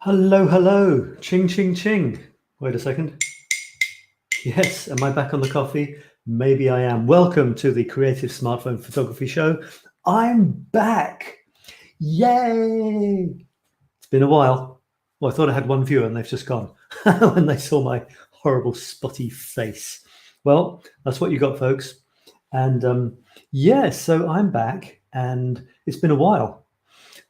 Hello, hello. Ching, ching, ching. Wait a second. Yes, am I back on the coffee? Maybe I am. Welcome to the Creative Smartphone Photography Show. I'm back. Yay! It's been a while. Well, I thought I had one viewer and they've just gone when they saw my horrible spotty face. Well, that's what you got, folks. And so I'm back and it's been a while.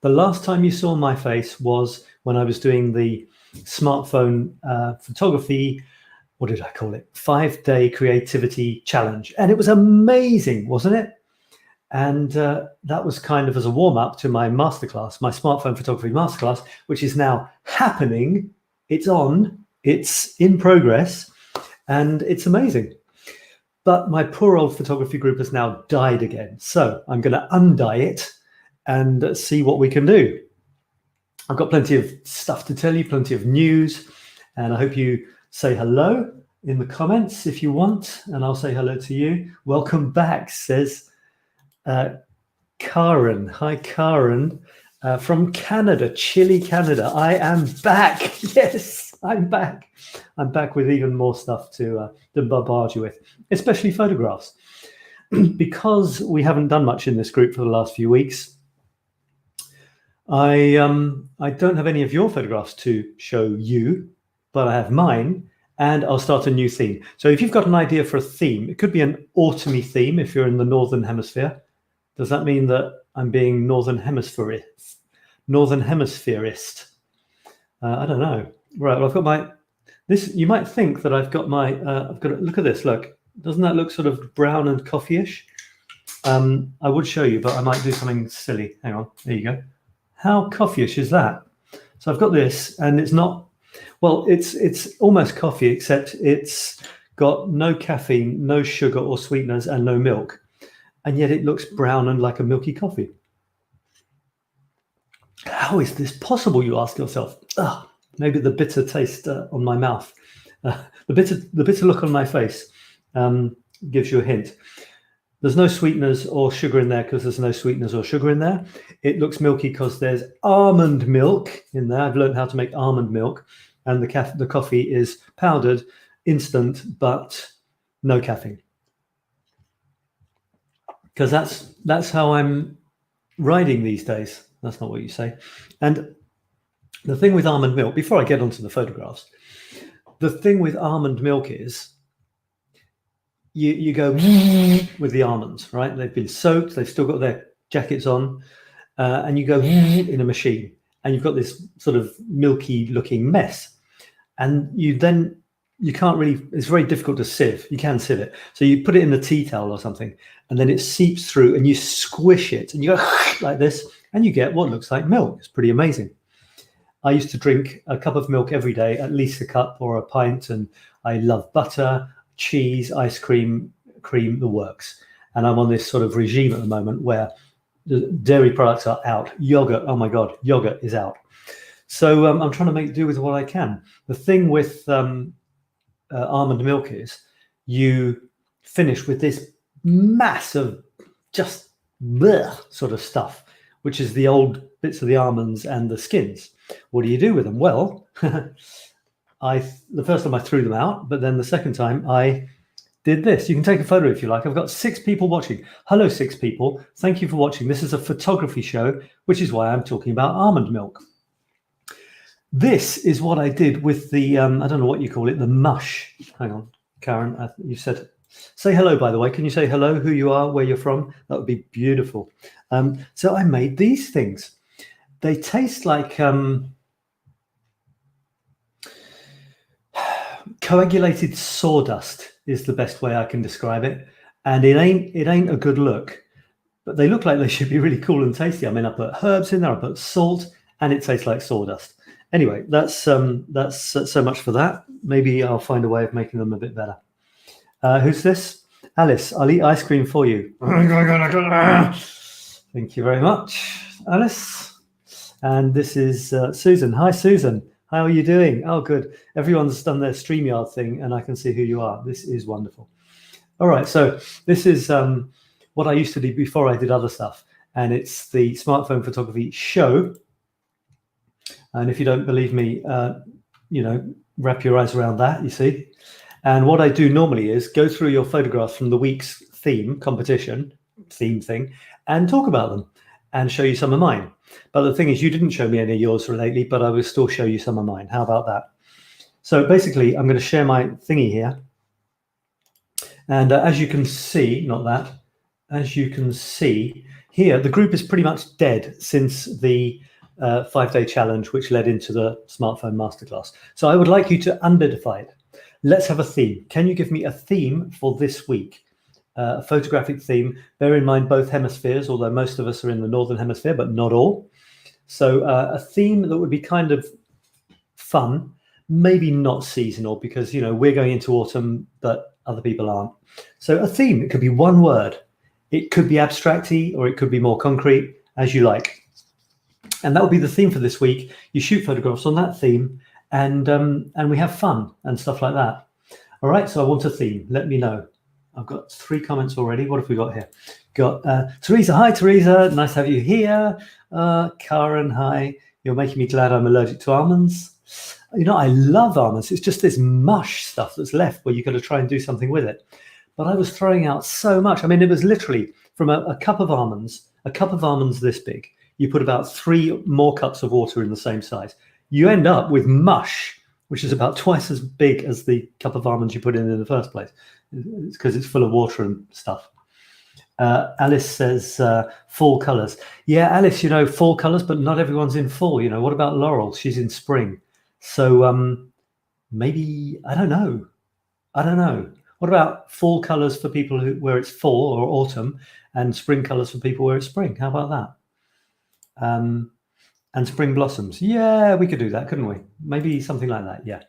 The last time you saw my face was when I was doing the smartphone photography, what did I call it? 5-day creativity challenge. And it was amazing, wasn't it? And that was kind of as a warm up to my masterclass, my smartphone photography masterclass, which is now happening. It's on, it's in progress, and it's amazing. But my poor old photography group has now died again. So I'm going to undie it and see what we can do. I've got plenty of stuff to tell you, plenty of news, and I hope you say hello in the comments if you want, and I'll say hello to you. Welcome back, says Karen. Hi, Karen, from Canada, Chile, Canada. I am back. Yes, I'm back. I'm back with even more stuff to bombard you with, especially photographs. Because we haven't done much in this group for the last few weeks, I don't have any of your photographs to show you, but I have mine, and I'll start a new theme. So if you've got an idea for a theme, it could be an autumny theme if you're in the Northern Hemisphere. Does that mean that I'm being Northern Hemisphereist? I don't know. Right, well, I've got my, this, you might think that I've got my, I've got, look at this, look. Doesn't that look sort of brown and coffee-ish? I would show you, but I might do something silly. Hang on, there you go. How coffee-ish is that? So I've got this, and it's not, well, it's almost coffee, except it's got no caffeine, no sugar or sweeteners, and no milk. And yet it looks brown and like a milky coffee. How is this possible, you ask yourself? Maybe the bitter taste on my mouth, the bitter look on my face gives you a hint. There's no sweeteners or sugar in there because there's no sweeteners or sugar in there. It looks milky because there's almond milk in there. I've learned how to make almond milk, and the coffee is powdered, instant, but no caffeine. Because that's how I'm riding these days. That's not what you say. And the thing with almond milk, before I get onto the photographs, the thing with almond milk is you go with the almonds, right? They've been soaked, they've still got their jackets on, and you go in a machine, and you've got this sort of milky looking mess. And you can't really, it's very difficult to sieve. You can sieve it. So you put it in a tea towel or something, and then it seeps through, and you squish it, and you go like this, and you get what looks like milk. It's pretty amazing. I used to drink a cup of milk every day, at least a cup or a pint, and I love butter, cheese, ice cream, the works. And I'm on this sort of regime at the moment where the dairy products are out. Yogurt, oh my God, yogurt is out. So I'm trying to make do with what I can. The thing with almond milk is you finish with this mass of just bleh sort of stuff, which is the old bits of the almonds and the skins. What do you do with them? Well, the first time I threw them out, but then the second time I did this. You can take a photo if you like. I've got 6 people watching. Hello, 6 people. Thank you for watching. This is a photography show, which is why I'm talking about almond milk. This is what I did with the, I don't know what you call it, the mush. Hang on, Karen, you said, say hello, by the way. Can you say hello, who you are, where you're from? That would be beautiful. So I made these things. They taste like coagulated sawdust is the best way I can describe it. And it ain't a good look, but they look like they should be really cool and tasty. I mean, I put herbs in there, I put salt, and it tastes like sawdust. Anyway, that's so much for that. Maybe I'll find a way of making them a bit better. Who's this? Alice, I'll eat ice cream for you. Thank you very much, Alice. And this is Susan. Hi, Susan. How are you doing? Oh, good. Everyone's done their StreamYard thing, and I can see who you are. This is wonderful. All right, so this is what I used to do before I did other stuff, and it's the Smartphone Photography Show, And if you don't believe me, wrap your eyes around that, you see. And what I do normally is go through your photographs from the week's theme thing, and talk about them and show you some of mine. But the thing is, you didn't show me any of yours lately, but I will still show you some of mine. How about that? So basically, I'm going to share my thingy here. And as you can see, as you can see here, the group is pretty much dead since the 5-day challenge, which led into the smartphone masterclass. So I would like you to unbidify it. Let's have a theme. Can you give me a theme for this week? A photographic theme. Bear in mind both hemispheres, although most of us are in the northern hemisphere, but not all. So a theme that would be kind of fun, maybe not seasonal, because we're going into autumn, but other people aren't. So a theme, it could be one word. It could be abstracty, or it could be more concrete, as you like. And that will be the theme for this week. You shoot photographs on that theme, and we have fun and stuff like that. All right, so I want a theme. Let me know. I've got 3 comments already. What have we got here? Got Teresa. Hi, Teresa. Nice to have you here. Karen, hi. You're making me glad I'm allergic to almonds. I love almonds. It's just this mush stuff that's left where you've got to try and do something with it. But I was throwing out so much. I mean, it was literally from a cup of almonds this big. You put about 3 more cups of water in the same size. You end up with mush, which is about twice as big as the cup of almonds you put in the first place. It's because it's full of water and stuff. Alice says fall colours. Yeah, Alice, fall colours, but not everyone's in fall. What about Laurel? She's in spring. So maybe, I don't know. What about fall colours for people where it's fall or autumn, and spring colours for people where it's spring? How about that? And spring blossoms. Yeah, we could do that, couldn't we? Maybe something like that, yeah.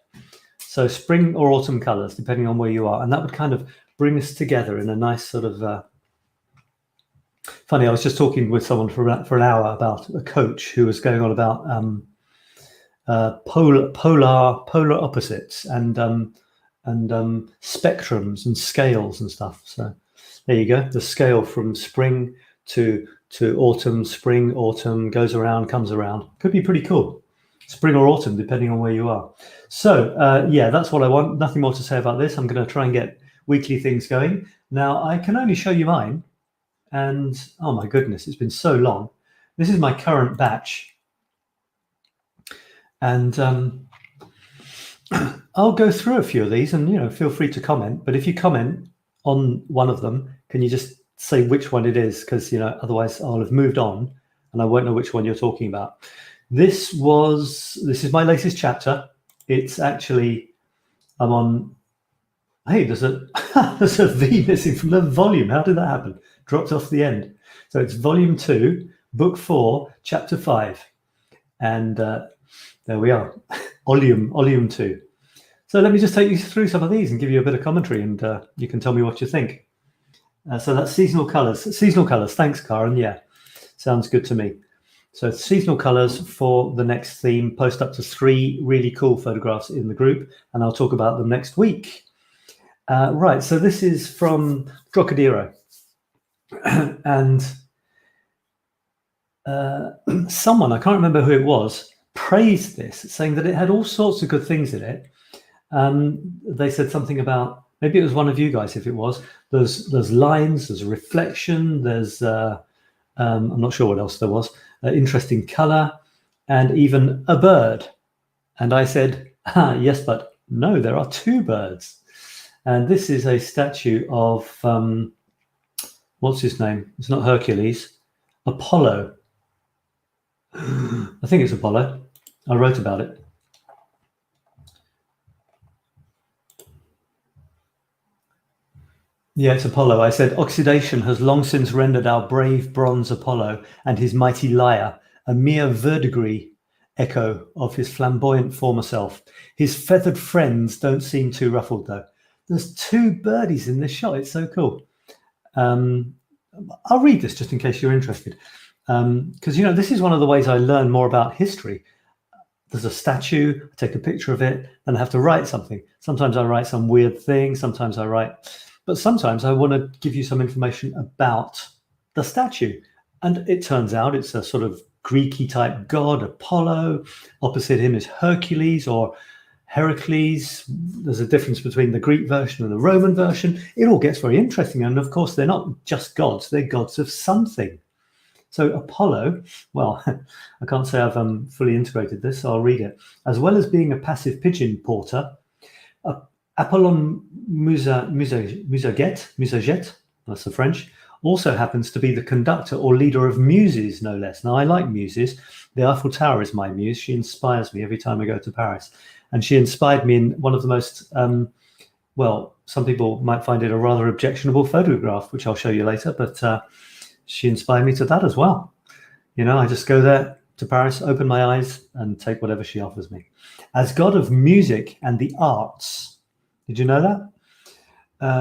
So spring or autumn colours, depending on where you are. And that would kind of bring us together in a nice sort of... Funny, I was just talking with someone for an hour about a coach who was going on about polar opposites and spectrums and scales and stuff. So there you go. The scale from spring to autumn, spring, autumn, goes around, comes around. Could be pretty cool. Spring or autumn, depending on where you are. So yeah, that's what I want. Nothing more to say about this. I'm going to try and get weekly things going. Now, I can only show you mine. And oh my goodness, it's been so long. This is my current batch. And I'll go through a few of these and, feel free to comment. But if you comment on one of them, can you just say which one it is? Because, otherwise I'll have moved on and I won't know which one you're talking about. This is my latest chapter. It's actually, I'm on, hey, there's a V missing from the volume. How did that happen? Dropped off the end. So it's volume 2, book 4, chapter 5. And there we are, volume 2. So let me just take you through some of these and give you a bit of commentary, and you can tell me what you think. So that's seasonal colours. Seasonal colours. Thanks, Karen. Yeah, sounds good to me. So seasonal colours for the next theme. Post up to 3 really cool photographs in the group, and I'll talk about them next week. Right, so this is from Trocadero. And someone, I can't remember who it was, praised this, saying that it had all sorts of good things in it. They said something about, maybe it was one of you guys, if it was, there's lines, there's a reflection, there's, I'm not sure what else there was, interesting color, and even a bird. And I said, yes, but no, there are 2 birds. And this is a statue of, what's his name? It's not Hercules, Apollo. I think it's Apollo. I wrote about it. Yeah, it's Apollo. I said, oxidation has long since rendered our brave bronze Apollo and his mighty lyre a mere verdigris echo of his flamboyant former self. His feathered friends don't seem too ruffled, though. There's 2 birdies in this shot. It's so cool. I'll read this just in case you're interested. Because, this is one of the ways I learn more about history. There's a statue, I take a picture of it, and I have to write something. Sometimes I write some weird thing, sometimes I want to give you some information about the statue. And it turns out it's a sort of Greeky type god, Apollo. Opposite him is Hercules or Heracles. There's a difference between the Greek version and the Roman version. It all gets very interesting. And of course, they're not just gods, they're gods of something. So Apollo, well, I can't say I've fully integrated this, so I'll read it. As well as being a passive pigeon porter, Apollon Musaget, that's the French, also happens to be the conductor or leader of muses, no less. Now, I like muses. The Eiffel Tower is my muse. She inspires me every time I go to Paris. And she inspired me in one of the most, well, some people might find it a rather objectionable photograph, which I'll show you later, but she inspired me to that as well. You know, I just go there to Paris, open my eyes, and take whatever she offers me. As god of music and the arts, did you know that?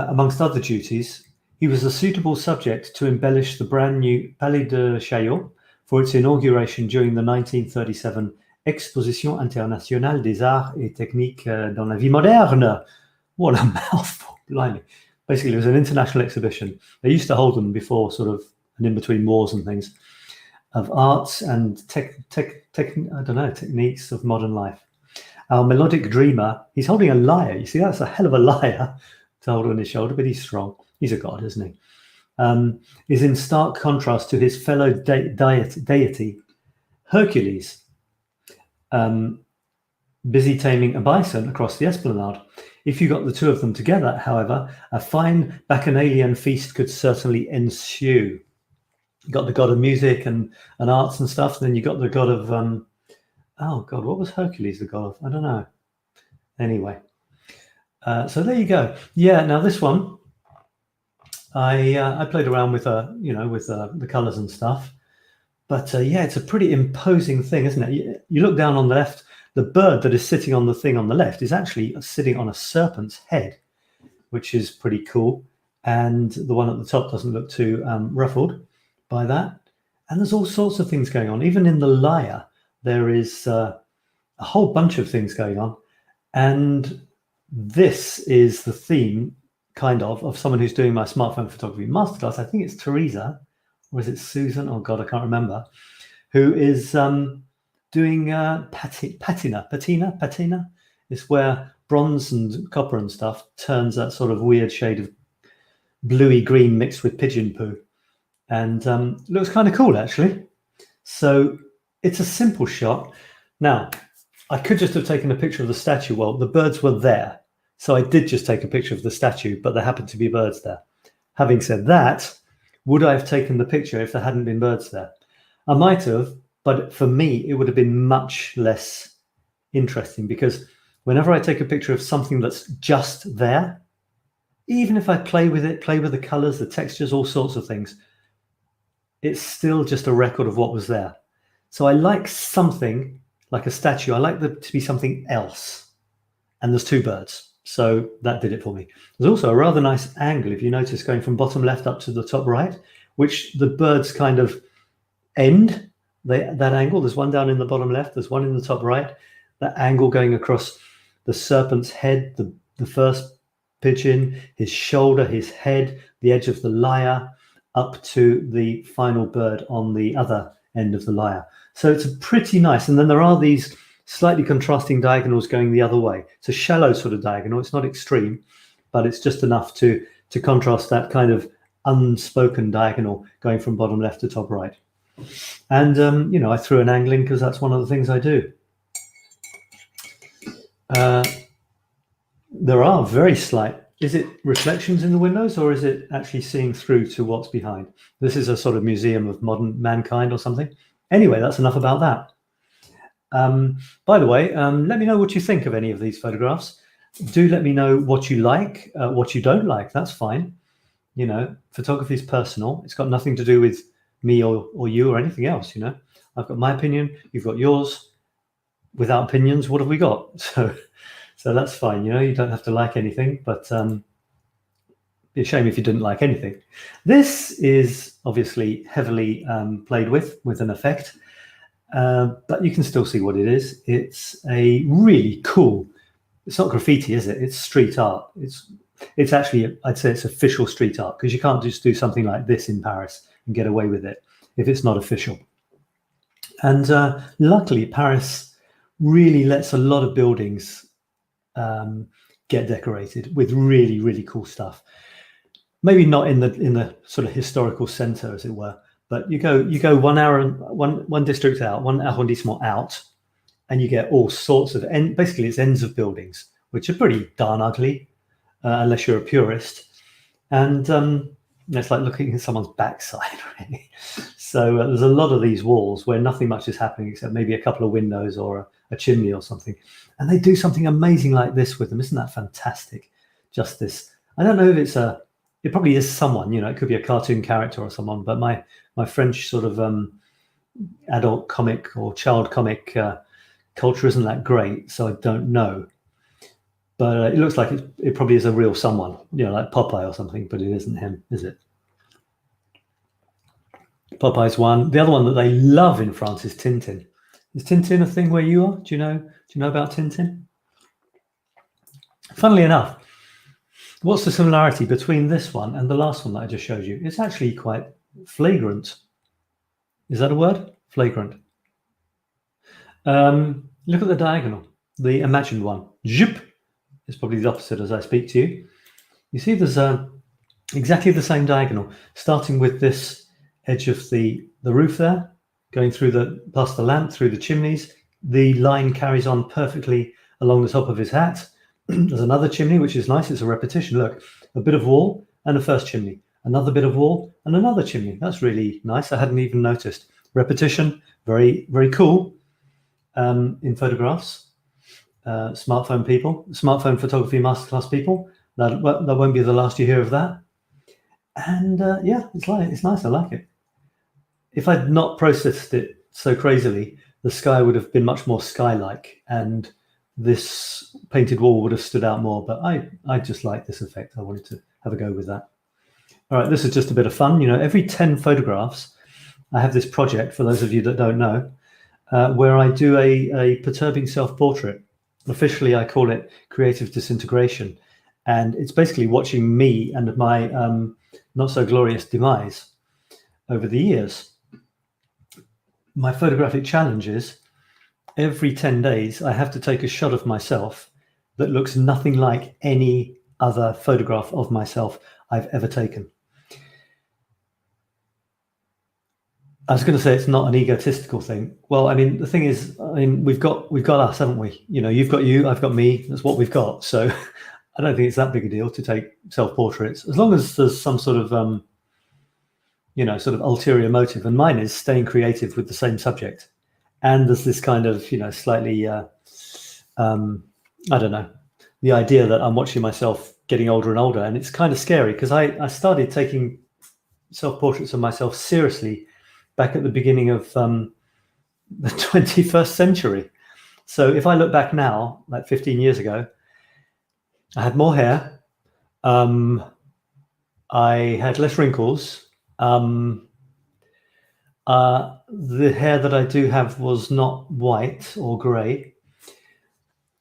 Amongst other duties, he was a suitable subject to embellish the brand new Palais de Chaillot for its inauguration during the 1937 Exposition Internationale des Arts et Techniques dans la Vie Moderne. What a mouthful, blimey. Basically, it was an international exhibition. They used to hold them before sort of and in between wars and things, of arts and techniques of modern life. Our melodic dreamer, he's holding a lyre. You see, that's a hell of a lyre to hold on his shoulder, but he's strong. He's a god, isn't he? Is in stark contrast to his fellow deity, Hercules, busy taming a bison across the esplanade. If you got the two of them together, however, a fine bacchanalian feast could certainly ensue. You got the god of music and arts and stuff. Then you got the god of oh god, what was Hercules the god of? I don't know. Anyway, so there you go. Yeah. Now this one, I played around with with the colors and stuff, but yeah, it's a pretty imposing thing, isn't it? You look down on the left. The bird that is sitting on the thing on the left is actually sitting on a serpent's head, which is pretty cool. And the one at the top doesn't look too ruffled by that. And there's all sorts of things going on. Even in the lyre, there is a whole bunch of things going on. And this is the theme, kind of someone who's doing my smartphone photography masterclass. I think it's Teresa, or is it Susan? Oh, God, I can't remember. Who is doing patina. It's where bronze and copper and stuff turns that sort of weird shade of bluey green mixed with pigeon poo. And looks kind of cool, actually. So it's a simple shot. Now, I could just have taken a picture of the statue. Well, the birds were there. So I did just take a picture of the statue, but there happened to be birds there. Having said that, would I have taken the picture if there hadn't been birds there? I might have, but for me, it would have been much less interesting because whenever I take a picture of something that's just there, even if I play with it, play with the colors, the textures, all sorts of things, it's still just a record of what was there. So I like something like a statue. I like there to be something else. And there's two birds. So that did it for me. There's also a rather nice angle, if you notice, going from bottom left up to the top right, which the birds kind of end. That angle, there's one down in the bottom left, there's one in the top right. That angle going across the serpent's head, the first pigeon, his shoulder, his head, the edge of the lyre, up to the final bird on the other end of the lyre. So it's pretty nice. And then there are these slightly contrasting diagonals going the other way. It's a shallow sort of diagonal. It's not extreme, but it's just enough to contrast that kind of unspoken diagonal going from bottom left to top right. And, I threw an angle in because that's one of the things I do. There are very slight, is it reflections in the windows or is it actually seeing through to what's behind? This is a sort of museum of modern mankind or something. Anyway, that's enough about that. By the way, let me know what you think of any of these photographs. Do let me know what you like, what you don't like. That's fine. Photography is personal. It's got nothing to do with me or you or anything else. I've got my opinion. You've got yours. Without opinions, what have we got? So that's fine. You don't have to like anything, but be a shame if you didn't like anything. This is obviously heavily played with an effect. But you can still see what it is. It's a really cool, it's not graffiti, is it? It's street art. It's actually, I'd say it's official street art because you can't just do something like this in Paris and get away with it if it's not official. And luckily, Paris really lets a lot of buildings get decorated with really, really cool stuff. Maybe not in the sort of historical center, as it were, but you go 1 hour, one district out, one arrondissement out, and you get all sorts of basically it's ends of buildings, which are pretty darn ugly, unless you're a purist. And it's like looking at someone's backside, really. So there's a lot of these walls where nothing much is happening except maybe a couple of windows or a chimney or something. And they do something amazing like this with them. Isn't that fantastic? Just this. I don't know if it probably is someone, it could be a cartoon character or someone, but my French sort of adult comic or child comic culture isn't that great, so I don't know. But it looks like it probably is a real someone, like Popeye or something, but it isn't him, is it? Popeye's one. The other one that they love in France is Tintin. Is Tintin a thing where you are? Do you know about Tintin? Funnily enough, what's the similarity between this one and the last one that I just showed you? It's actually quite flagrant. Is that a word? Flagrant. Look at the diagonal, the imagined one. Zhup is probably the opposite as I speak to you. You see there's exactly the same diagonal, starting with this edge of the roof there, going through past the lamp, through the chimneys. The line carries on perfectly along the top of his hat. There's another chimney, which is nice. It's a repetition. Look, a bit of wall and a first chimney, another bit of wall and another chimney. That's really nice. I hadn't even noticed. Repetition, very, very cool in photographs. Smartphone photography masterclass people. That won't be the last you hear of that. And yeah, it's nice. I like it. If I'd not processed it so crazily, the sky would have been much more sky-like, and this painted wall would have stood out more. But I just like this effect. I wanted to have a go with that. All right, this is just a bit of fun. Every 10 photographs, I have this project, for those of you that don't know, where I do a perturbing self-portrait. Officially, I call it creative disintegration. And it's basically watching me and my not so glorious demise over the years. My photographic challenge is every 10 days, I have to take a shot of myself that looks nothing like any other photograph of myself I've ever taken. I was going to say it's not an egotistical thing. Well, I mean, the thing is, we've got us, haven't we? You've got you, I've got me. That's what we've got. So I don't think it's that big a deal to take self-portraits, as long as there's some sort of, sort of ulterior motive. And mine is staying creative with the same subject. And there's this kind of, slightly, I don't know, the idea that I'm watching myself getting older and older. And it's kind of scary because I started taking self-portraits of myself seriously back at the beginning of the 21st century. So if I look back now, like 15 years ago, I had more hair. I had less wrinkles. The hair that I do have was not white or grey.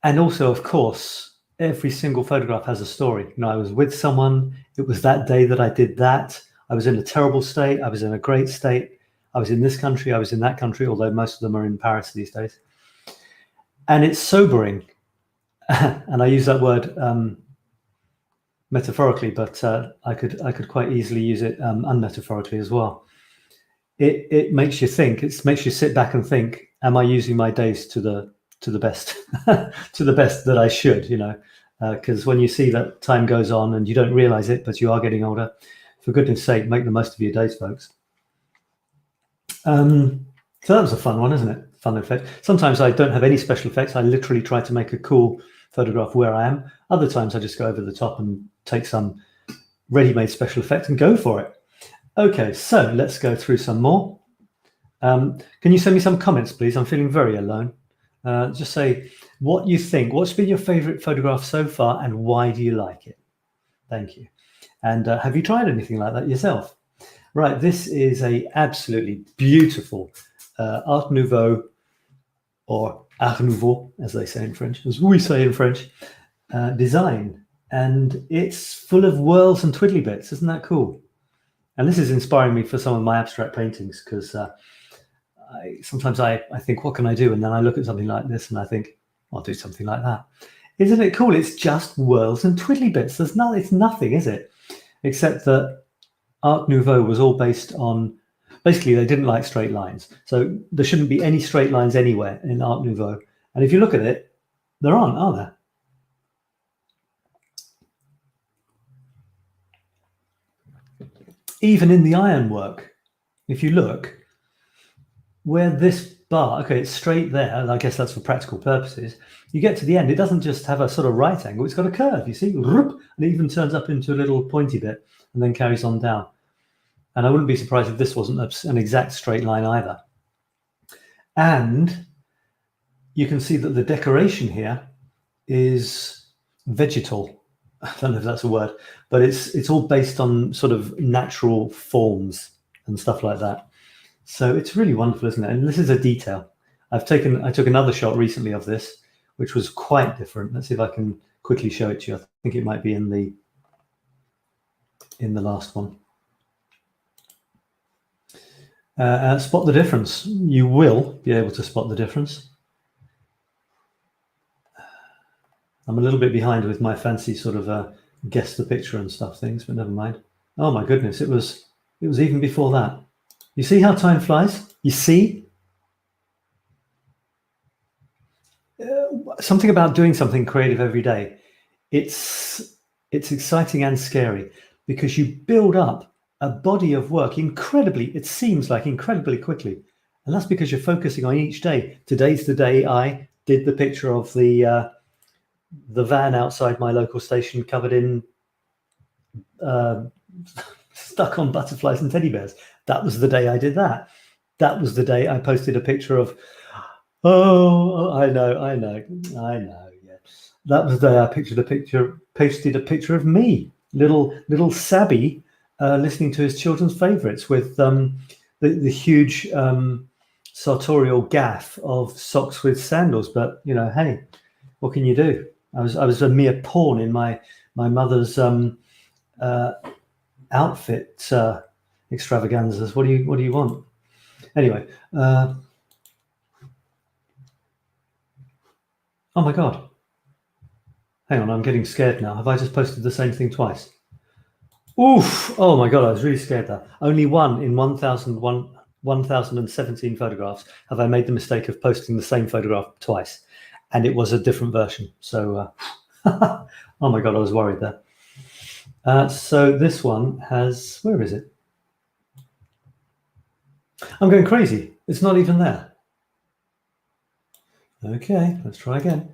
And also, of course, every single photograph has a story. I was with someone. It was that day that I did that. I was in a terrible state. I was in a great state. I was in this country, I was in that country, although most of them are in Paris these days. And it's sobering. And I use that word metaphorically, but I could quite easily use it unmetaphorically as well. It makes you think. It makes you sit back and think: am I using my days to the best, to the best that I should? Because when you see that time goes on and you don't realize it, but you are getting older, for goodness sake, make the most of your days, folks. So that was a fun one, isn't it? Fun effect. Sometimes I don't have any special effects. I literally try to make a cool photograph where I am. Other times I just go over the top and take some ready-made special effect and go for it. Okay, so let's go through some more. Can you send me some comments, please? I'm feeling very alone. Just say what you think. What's been your favorite photograph so far and why do you like it? Thank you. And have you tried anything like that yourself? Right, this is a absolutely beautiful Art Nouveau, or Art Nouveau, as they say in French, as we say in French, design. And it's full of whirls and twiddly bits. Isn't that cool? And this is inspiring me for some of my abstract paintings because sometimes I think, what can I do? And then I look at something like this and I think, I'll do something like that. Isn't it cool? It's just whirls and twiddly bits. It's nothing, is it? Except that Art Nouveau was all based on, basically they didn't like straight lines. So there shouldn't be any straight lines anywhere in Art Nouveau. And if you look at it, there aren't, are there? Even in the ironwork, if you look, where this bar, okay, it's straight there, and I guess that's for practical purposes. You get to the end, it doesn't just have a sort of right angle, it's got a curve, you see? And it even turns up into a little pointy bit and then carries on down. And I wouldn't be surprised if this wasn't an exact straight line either. And you can see that the decoration here is vegetal. I don't know if that's a word, but it's all based on sort of natural forms and stuff like that. So it's really wonderful, isn't it? And this is a detail. I took another shot recently of this, which was quite different. Let's see if I can quickly show it to you. I think it might be in the last one. Spot the difference. You will be able to spot the difference. I'm a little bit behind with my fancy sort of guess the picture and stuff things, but never mind. Oh my goodness, it was even before that. You see how time flies? You see? Something about doing something creative every day. It's exciting and scary because you build up a body of work it seems like incredibly quickly. And that's because you're focusing on each day. Today's the day I did the picture of the van outside my local station covered in stuck on butterflies and teddy bears. That was the day I did that. That was the day I posted a picture of, I know, yeah. That was the day I posted a picture of me, little Sabby, listening to his children's favourites with the huge sartorial gaff of socks with sandals. But hey, what can you do? I was a mere pawn in my mother's outfit extravaganzas. What do you want? Anyway, oh my god! Hang on, I'm getting scared now. Have I just posted the same thing twice? Oof! Oh my god, I was really scared there. Only one in 1,017 photographs have I made the mistake of posting the same photograph twice, and it was a different version. So, oh my god, I was worried there. So this one has, where is it? I'm going crazy. It's not even there. Okay, let's try again.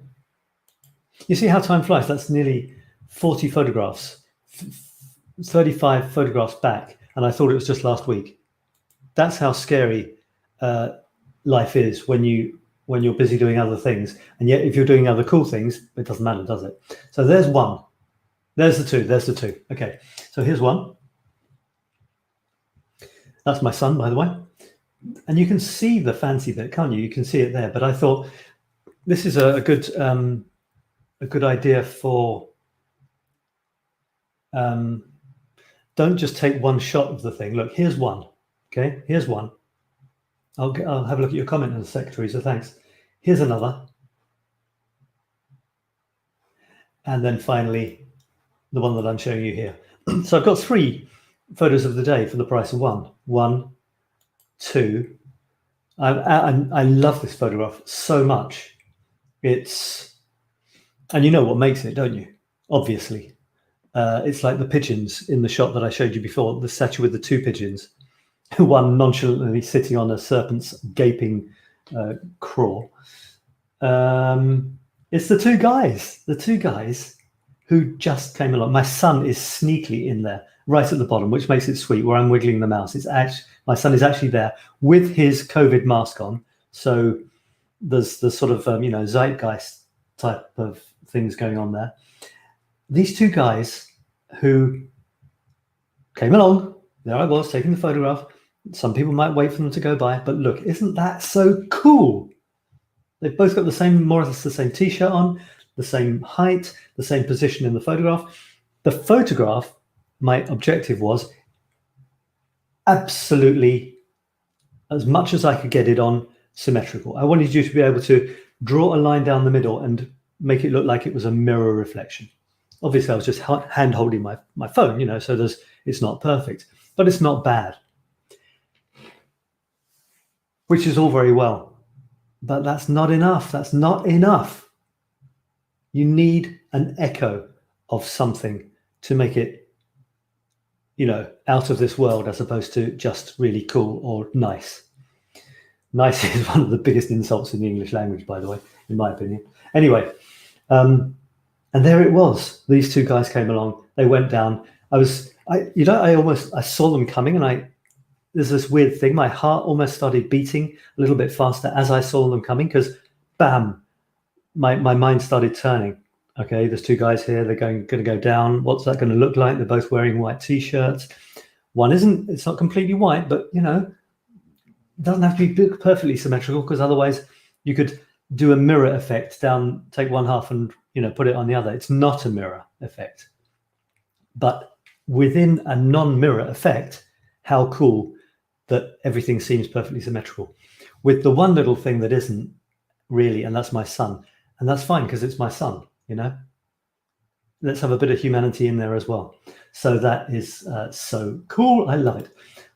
You see how time flies? That's nearly 40 photographs, 35 photographs back, and I thought it was just last week. That's how scary life is when you're busy doing other things, and yet if you're doing other cool things, it doesn't matter, does it? So there's one. There's the two. Okay, so here's one. That's my son, by the way. And you can see the fancy bit, can't you? You can see it there. But I thought this is a good idea for don't just take one shot of the thing. Look, here's one. Okay, here's one. I'll have a look at your comment in a sec, Teresa. Thanks. Here's another. And then finally, the one that I'm showing you here. So I've got 3 photos of the day for the price of one. 1, 2. I love this photograph so much. And you know what makes it, don't you? Obviously. It's like the pigeons in the shot that I showed you before, the statue with the 2 pigeons, one nonchalantly sitting on a serpent's gaping craw. It's the two guys who just came along. My son is sneakily in there, right at the bottom, which makes it sweet, where I'm wiggling the mouse. My son is actually there with his COVID mask on. So there's the sort of, zeitgeist type of things going on there. These 2 guys who came along, there I was taking the photograph. Some people might wait for them to go by, but look, isn't that so cool? They've both got more or less the same t-shirt on, the same height, the same position in the photograph. The photograph, my objective was absolutely as much as I could get it on symmetrical. I wanted you to be able to draw a line down the middle and make it look like it was a mirror reflection. Obviously, I was just hand holding my phone, you know, so it's not perfect, but it's not bad, which is all very well. But that's not enough. That's not enough. You need an echo of something to make it, you know, out of this world, as opposed to just really cool or nice. Nice is one of the biggest insults in the English language, by the way, in my opinion. Anyway, and there it was. These two guys came along. They went down. I saw them coming, and there's this weird thing. My heart almost started beating a little bit faster as I saw them coming, because, bam, my mind started turning. Okay, there's two guys here. They're going to go down. What's that going to look like? They're both wearing white t-shirts. One isn't. It's not completely white, but you know, it doesn't have to be perfectly symmetrical, because otherwise you could do a mirror effect down, take one half and, you know, put it on the other. It's not a mirror effect. But within a non-mirror effect, how cool that everything seems perfectly symmetrical. With the one little thing that isn't really, and that's my son. And that's fine, because it's my son, you know. Let's have a bit of humanity in there as well. So that is so cool. I love it.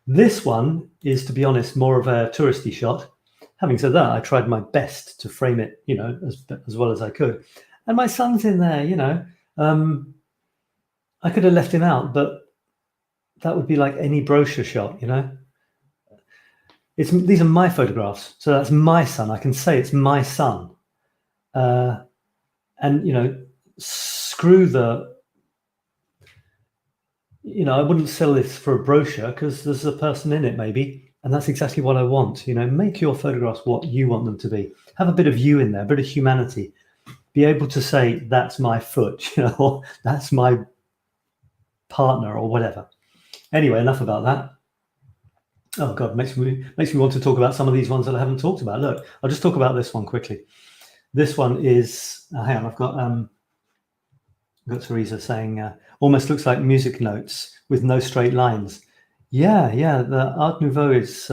This one is, to be honest, more of a touristy shot. Having said that, I tried my best to frame it, you know, as well as I could. And my son's in there, you know. I could have left him out, but that would be like any brochure shot, you know. These are my photographs, so that's my son. I can say it's my son. And, you know, screw the, you know, I wouldn't sell this for a brochure, because there's a person in it maybe. And that's exactly what I want. You know, make your photographs what you want them to be. Have a bit of you in there, a bit of humanity. Be able to say, that's my foot, you know, or that's my partner, or whatever. Anyway, enough about that. Oh God, makes me want to talk about some of these ones that I haven't talked about. Look, I'll just talk about this one quickly. This one is, hang on, I've got Teresa saying, almost looks like music notes with no straight lines. Yeah, the Art Nouveau is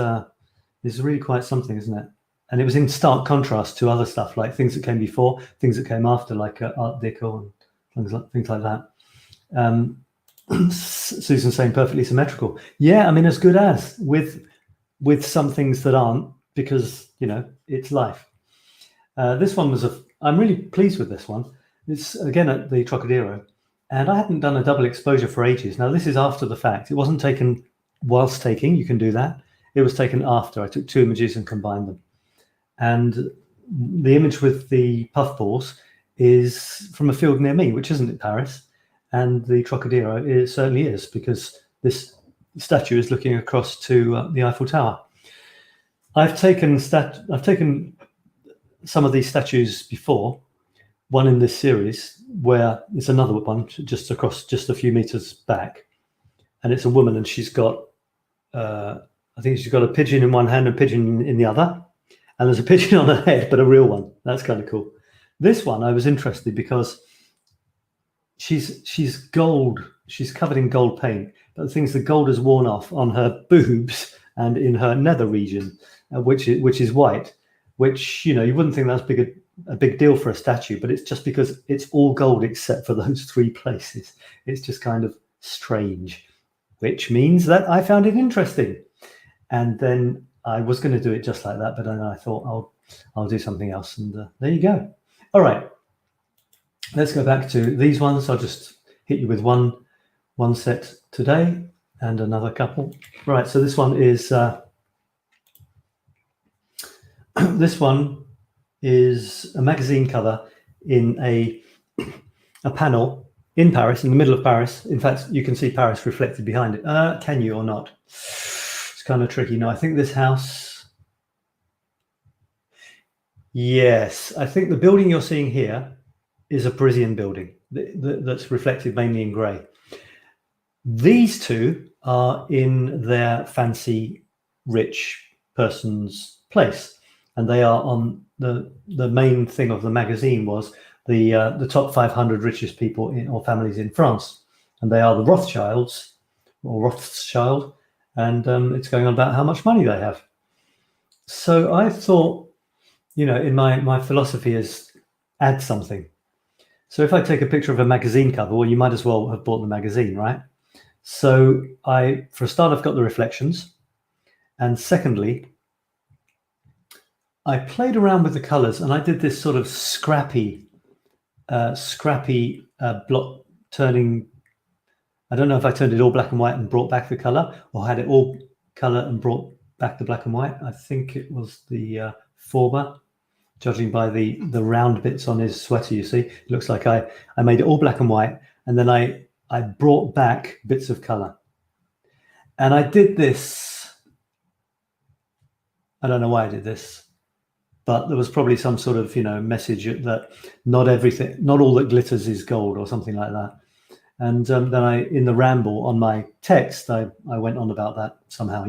really quite something, isn't it? And it was in stark contrast to other stuff, like things that came before, things that came after, like Art Deco and things like that. Susan saying perfectly symmetrical. Yeah, I mean, as good as, with some things that aren't, because, you know, it's life. This one was I'm really pleased with this one. It's again at the Trocadero, and I hadn't done a double exposure for ages. Now this is after the fact. It wasn't taken whilst taking. You can do that. It was taken after. I took two images and combined them. And the image with the puffballs is from a field near me, which isn't in Paris. And the Trocadero certainly is, because this statue is looking across to the Eiffel Tower. I've taken some of these statues before. One in this series, where it's another one just across, just a few meters back, and it's a woman, and she's got, I think she's got a pigeon in one hand and a pigeon in the other, and there's a pigeon on her head, but a real one. That's kind of cool. This one I was interested because she's gold. She's covered in gold paint, but the thing is, the gold is worn off on her boobs and in her nether region, which is white. Which, you know, you wouldn't think that's a big deal for a statue, but it's just because it's all gold except for those three places. It's just kind of strange, which means that I found it interesting. And then I was going to do it just like that, but then I thought I'll do something else, and there you go. All right, let's go back to these ones. I'll just hit you with one set today and another couple. Right, so this one is this one is a magazine cover in a panel in Paris, in the middle of Paris. In fact, you can see Paris reflected behind it. Can you or not? It's kind of tricky. No, I think this house. Yes, I think the building you're seeing here is a Parisian building that's reflected mainly in grey. These two are in their fancy rich person's place. And they are on the main thing of the magazine was the top 500 richest people or families in France, and they are the Rothschilds or Rothschild, and it's going on about how much money they have. So I thought, in my philosophy is add something. So if I take a picture of a magazine cover, well, you might as well have bought the magazine, right? So for a start, I've got the reflections. And secondly, I played around with the colors and I did this sort of scrappy block turning. I don't know if I turned it all black and white and brought back the color, or had it all color and brought back the black and white. I think it was the former, judging by the round bits on his sweater. You see, it looks like I made it all black and white, and then I brought back bits of color. And I did this. I don't know why I did this, but there was probably some sort of message that not all that glitters is gold, or something like that. And then in the ramble on my text, I went on about that somehow.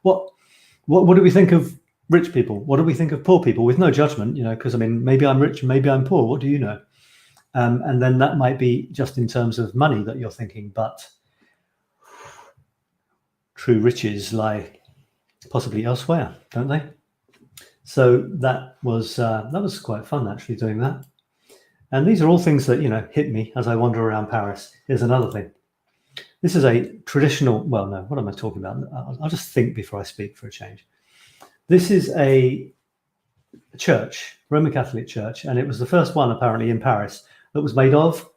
What do we think of rich people? What do we think of poor people? With no judgment, because maybe I'm rich, maybe I'm poor. What do you know? And then that might be just in terms of money that you're thinking, but true riches lie possibly elsewhere, don't they? So that was quite fun, actually, doing that. And these are all things that hit me as I wander around Paris. Here's another thing. This is a traditional. Well, no, what am I talking about? I'll just think before I speak for a change. This is a church, Roman Catholic church, and it was the first one apparently in Paris that was made of.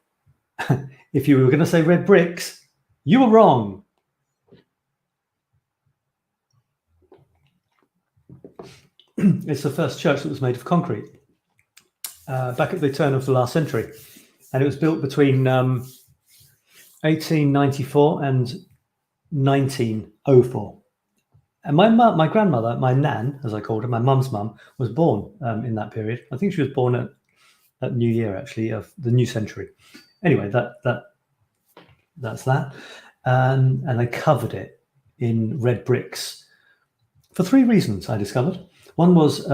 If you were going to say red bricks, you were wrong. It's the first church that was made of concrete back at the turn of the last century, and it was built between 1894 and 1904. And my grandmother, my nan, as I called her, my mum's mum, was born in that period. I think she was born at New Year, actually, of the new century. Anyway, that's that. And they covered it in red bricks for 3 reasons, I discovered. One was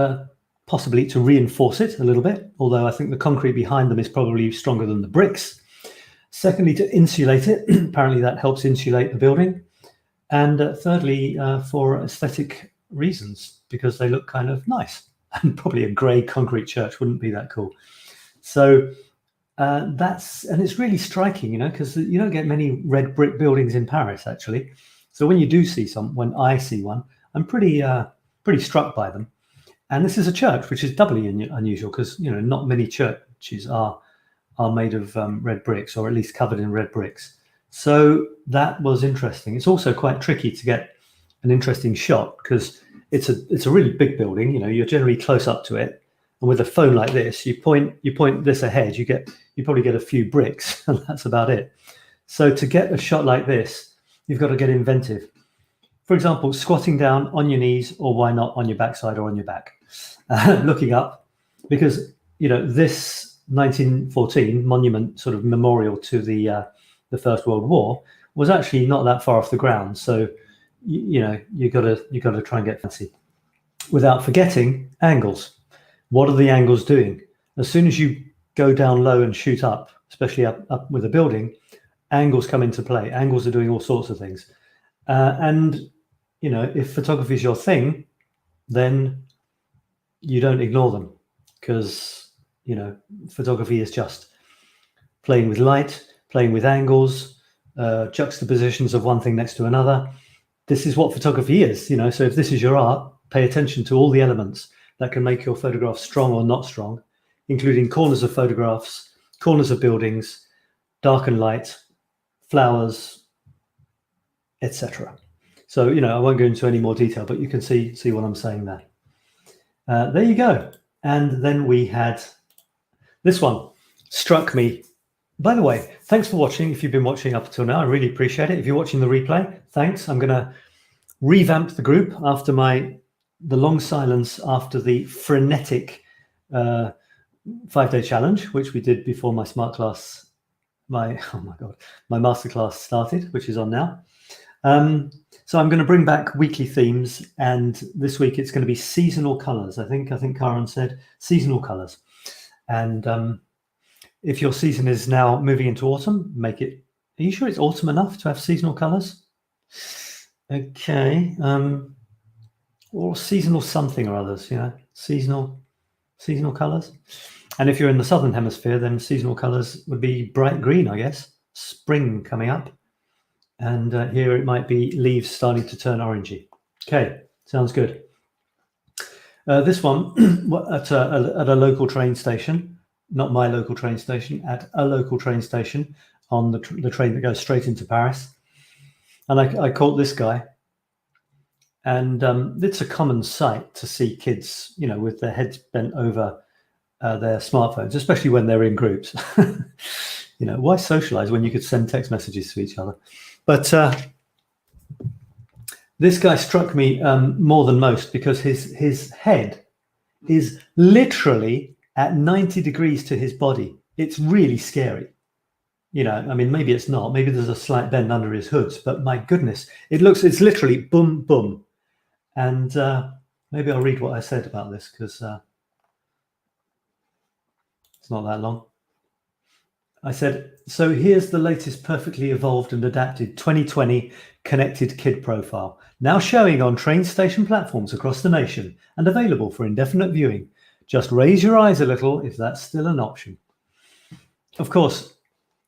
possibly to reinforce it a little bit, although I think the concrete behind them is probably stronger than the bricks. Secondly, to insulate it. Apparently that helps insulate the building. And thirdly, for aesthetic reasons, because they look kind of nice. And probably a grey concrete church wouldn't be that cool. So and it's really striking, because you don't get many red brick buildings in Paris, actually. So when you do see when I see one, I'm pretty struck by them. And this is a church, which is doubly unusual, because not many churches are made of red bricks, or at least covered in red bricks. So that was interesting. It's also quite tricky to get an interesting shot, because it's a really big building. You're generally close up to it, and with a phone like this, you point this ahead, you probably get a few bricks, and that's about it. So to get a shot like this, you've got to get inventive. For example, squatting down on your knees, or why not on your backside or on your back, looking up, because this 1914 monument, sort of memorial to the First World War, was actually not that far off the ground. So you got to try and get fancy, without forgetting angles. What are the angles doing? As soon as you go down low and shoot up, especially up with a building, angles come into play. Angles are doing all sorts of things, and if photography is your thing, then you don't ignore them, because photography is just playing with light, playing with angles, juxtapositions of one thing next to another. This is what photography is, so if this is your art, pay attention to all the elements that can make your photograph strong or not strong, including corners of photographs, corners of buildings, dark and light, flowers, etc. So I won't go into any more detail, but you can see what I'm saying there. There you go. And then we had this one. Struck me. By the way, thanks for watching. If you've been watching up until now, I really appreciate it. If you're watching the replay, thanks. I'm going to revamp the group after the long silence after the frenetic 5-day challenge, which we did before my smart class, my masterclass started, which is on now. So I'm going to bring back weekly themes, and this week it's going to be seasonal colors. I think Karen said seasonal colors. And if your season is now moving into autumn, make it. Are you sure it's autumn enough to have seasonal colors? Okay. or seasonal something or others, seasonal colours. And if you're in the southern hemisphere, then seasonal colours would be bright green, I guess. Spring coming up. And here it might be leaves starting to turn orangey. Okay, sounds good. This one at a local train station, not my local train station, at a local train station on the train that goes straight into Paris. And I caught this guy. And it's a common sight to see kids, with their heads bent over their smartphones, especially when they're in groups. Why socialize when you could send text messages to each other? But this guy struck me more than most because his head is literally at 90 degrees to his body. It's really scary. Maybe it's not. Maybe there's a slight bend under his hoods, but my goodness, it's literally boom, boom. And maybe I'll read what I said about this because it's not that long. I said, so here's the latest perfectly evolved and adapted 2020 connected kid profile, now showing on train station platforms across the nation and available for indefinite viewing. Just raise your eyes a little if that's still an option. Of course,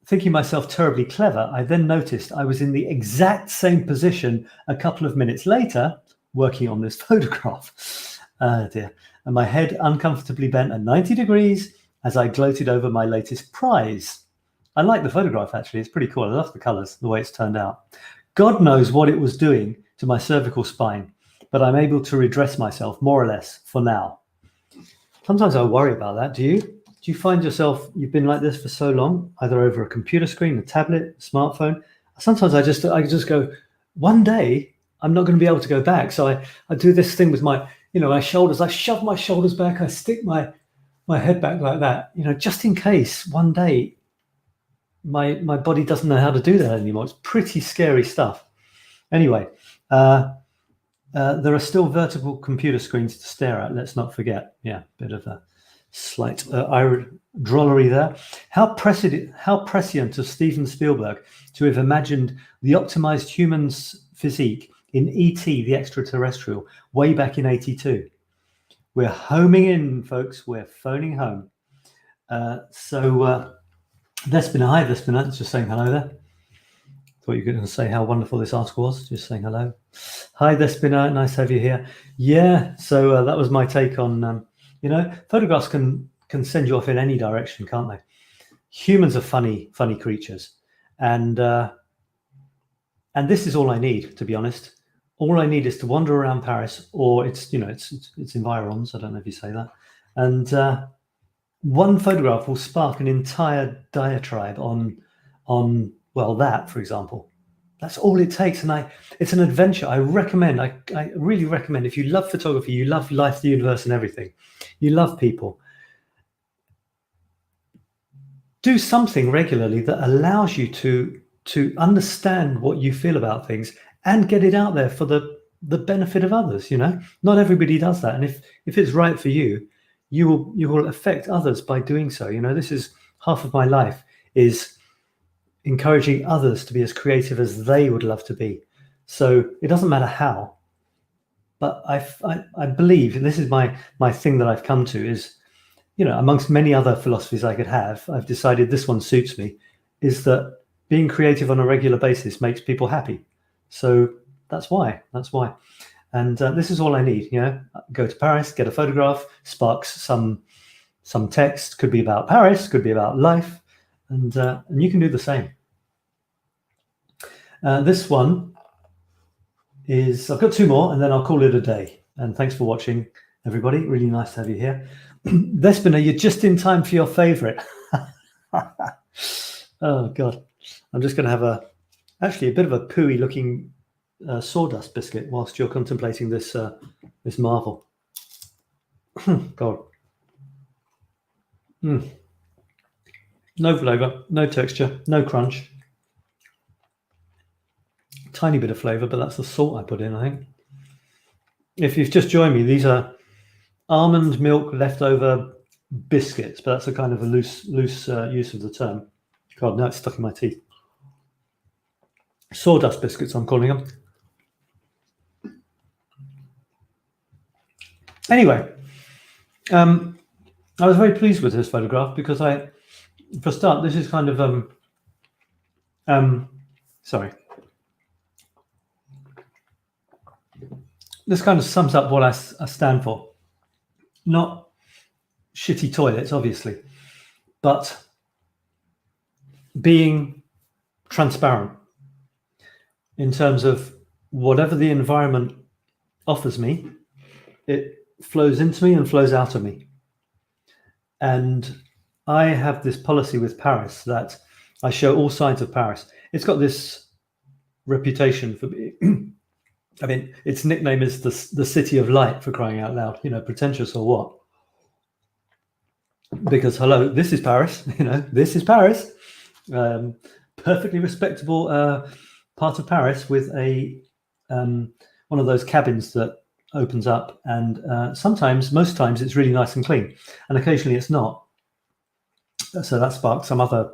thinking myself terribly clever, I then noticed I was in the exact same position a couple of minutes later, working on this photograph. Dear. And my head uncomfortably bent at 90 degrees as I gloated over my latest prize. I like the photograph, actually. It's pretty cool. I love the colors, the way it's turned out. God knows what it was doing to my cervical spine, but I'm able to redress myself more or less for now. Sometimes I worry about that. Do you? Do you find yourself, you've been like this for so long, either over a computer screen, a tablet, a smartphone? Sometimes I just go, one day I'm not going to be able to go back. So I do this thing with my shoulders. I shove my shoulders back. I stick my head back like that, just in case one day my body doesn't know how to do that anymore. It's pretty scary stuff. Anyway, there are still vertical computer screens to stare at. Let's not forget. Yeah, bit of a slight drollery there. How prescient of Steven Spielberg to have imagined the optimized human's physique in E.T. the Extraterrestrial way back in '82. We're homing in, folks. We're phoning home. Despina, hi Despina, just saying hello there. Thought you were going to say how wonderful this article was. Just saying hello. Hi Despina, nice to have you here. Yeah, so that was my take on, photographs can send you off in any direction, can't they? Humans are funny creatures, and this is all I need, to be honest. All I need is to wander around Paris, or it's environs. I don't know if you say that, and one photograph will spark an entire diatribe on that, for example. That's all it takes, and it's an adventure. I really recommend, if you love photography, you love life, the universe, and everything, you love people, do something regularly that allows you to understand what you feel about things and get it out there for the benefit of others. Not everybody does that, and if it's right for you, you will affect others by doing so. This is half of my life, is encouraging others to be as creative as they would love to be. So it doesn't matter how, but I believe, and this is my thing that I've come to, is, amongst many other philosophies I could have, I've decided this one suits me, is that being creative on a regular basis makes people happy. So that's why. And this is all I need. Go to Paris, get a photograph, sparks some text. Could be about Paris, could be about life, and you can do the same. This one is, I've got two more, and then I'll call it a day. And thanks for watching, everybody. Really nice to have you here. Despina, you're just in time for your favorite. Oh God, I'm just going to have actually a bit of a pooey looking sawdust biscuit whilst you're contemplating this marvel. God. No flavor, no texture, no crunch. Tiny bit of flavor, but that's the salt I put in, I think. If you've just joined me, these are almond milk leftover biscuits, but that's a kind of a loose use of the term. God, now it's stuck in my teeth. Sawdust biscuits, I'm calling them. Anyway, I was very pleased with this photograph because for a start, this is kind of sorry. This kind of sums up what I stand for. Not shitty toilets, obviously, but being transparent in terms of whatever the environment offers me, it flows into me and flows out of me. And I have this policy with Paris that I show all sides of Paris. It's got this reputation for being, I mean, its nickname is the city of light, for crying out loud, pretentious or what? Because hello, this is Paris, this is Paris. Perfectly respectable part of Paris with a one of those cabins that opens up, and most times it's really nice and clean, and occasionally it's not. So that sparked some other,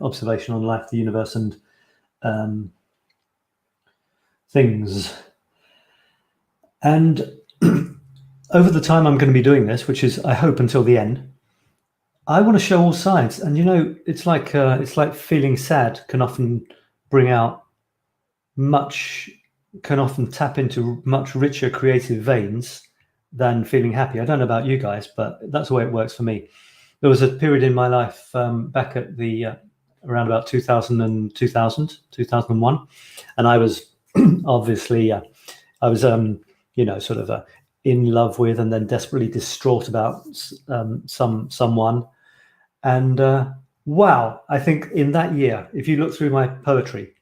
observation on life, the universe, and things. And over the time I'm going to be doing this, which is, I hope, until the end, I want to show all sides. And it's like feeling sad can often tap into much richer creative veins than feeling happy. I don't know about you guys, but that's the way it works for me. There was a period in my life back at the around about 2001, and I was obviously sort of in love with and then desperately distraught about someone. And wow, I think in that year, if you look through my poetry,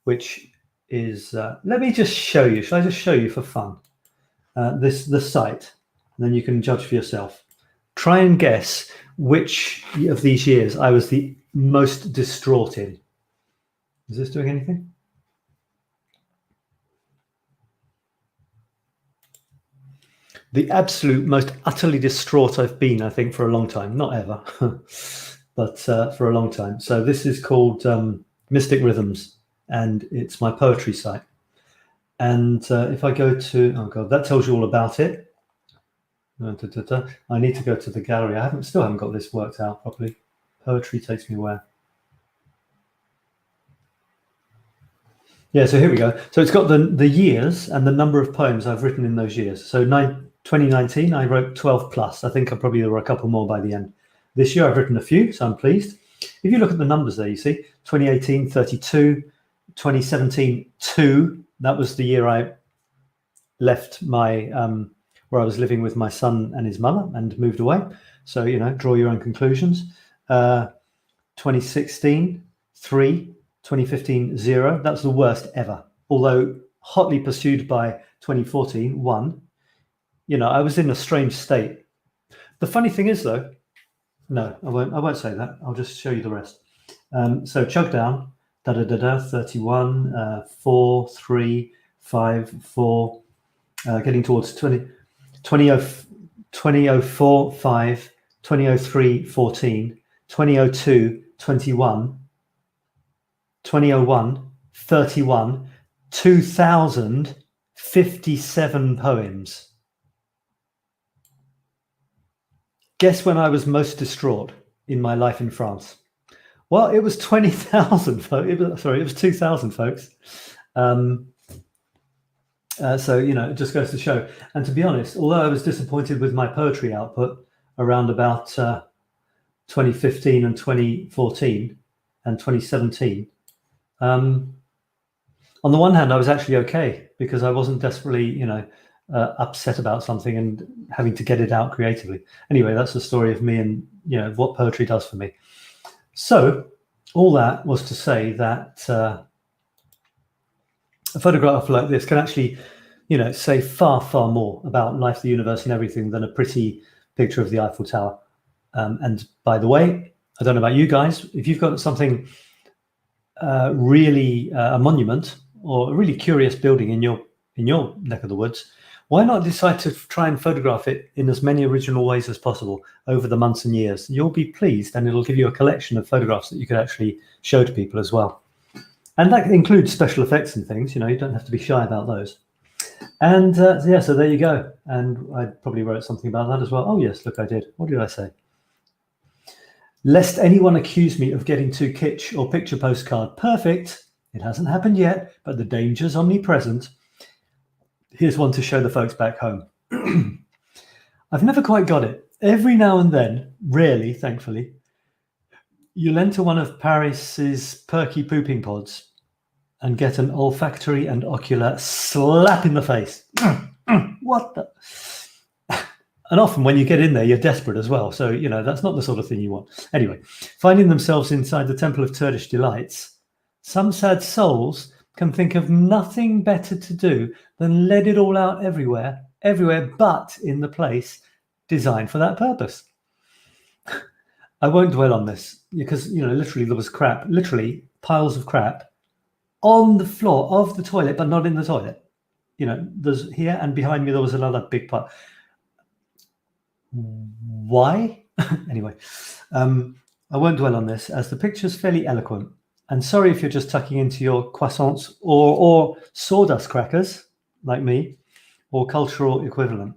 which is, let me just show you. Shall I just show you for fun? The site, and then you can judge for yourself. Try and guess which of these years I was the most distraught in. Is this doing anything? The absolute most utterly distraught I've been, I think, for a long time. Not ever, but for a long time. So this is called Mystic Rhythms, and it's my poetry site. And if I go to, oh God, that tells you all about it. I need to go to the gallery. I still haven't got this worked out properly. Poetry takes me where? Yeah, so here we go. So it's got the years and the number of poems I've written in those years. So 2019, I wrote 12 plus. I think there were a couple more by the end. This year, I've written a few, so I'm pleased. If you look at the numbers there, you see 2018, 32, 2017, 2. That was the year I left my where I was living with my son and his mother and moved away. So, draw your own conclusions. 2016, 3, 2015, 0. That's the worst ever. Although hotly pursued by 2014, 1. I was in a strange state. The funny thing is, though, no, I won't say that. I'll just show you the rest. So chug down, 31, 4, 3, 5, 4, getting towards 2004, 5, 2003, 14, 2002, 21, 2001, 31, 2000, 57 poems. Guess when I was most distraught in my life in France? Well, it was 20,000 folks. It was 2,000 folks. So, it just goes to show. And to be honest, although I was disappointed with my poetry output around about 2015 and 2014 and 2017, on the one hand, I was actually okay because I wasn't desperately, upset about something and having to get it out creatively. Anyway, that's the story of me and, what poetry does for me. So all that was to say that a photograph like this can actually, say far, far more about life, the universe, and everything than a pretty picture of the Eiffel Tower. And by the way, I don't know about you guys, if you've got something really a monument or a really curious building in your neck of the woods, why not decide to try and photograph it in as many original ways as possible over the months and years? You'll be pleased, and it'll give you a collection of photographs that you could actually show to people as well. And that includes special effects and things, you don't have to be shy about those. And yeah, so there you go. And I probably wrote something about that as well. Oh yes, look, I did. What did I say? Lest anyone accuse me of getting too kitsch or picture postcard perfect. It hasn't happened yet, but the danger's omnipresent. Here's one to show the folks back home. I've never quite got it. Every now and then, rarely, thankfully, you'll enter one of Paris's perky pooping pods and get an olfactory and ocular slap in the face. What the? And often when you get in there, you're desperate as well. So, you know, that's not the sort of thing you want. Anyway, finding themselves inside the Temple of Turdish Delights, some sad souls can think of nothing better to do than let it all out everywhere but in the place designed for that purpose. I won't dwell on this because, you know, literally there was crap, literally piles of crap on the floor of the toilet, but not in the toilet. You know, there's here and behind me, there was another big pile. Why? Anyway, I won't dwell on this as the picture's fairly eloquent. And sorry if you're just tucking into your croissants or sawdust crackers like me, or cultural equivalent.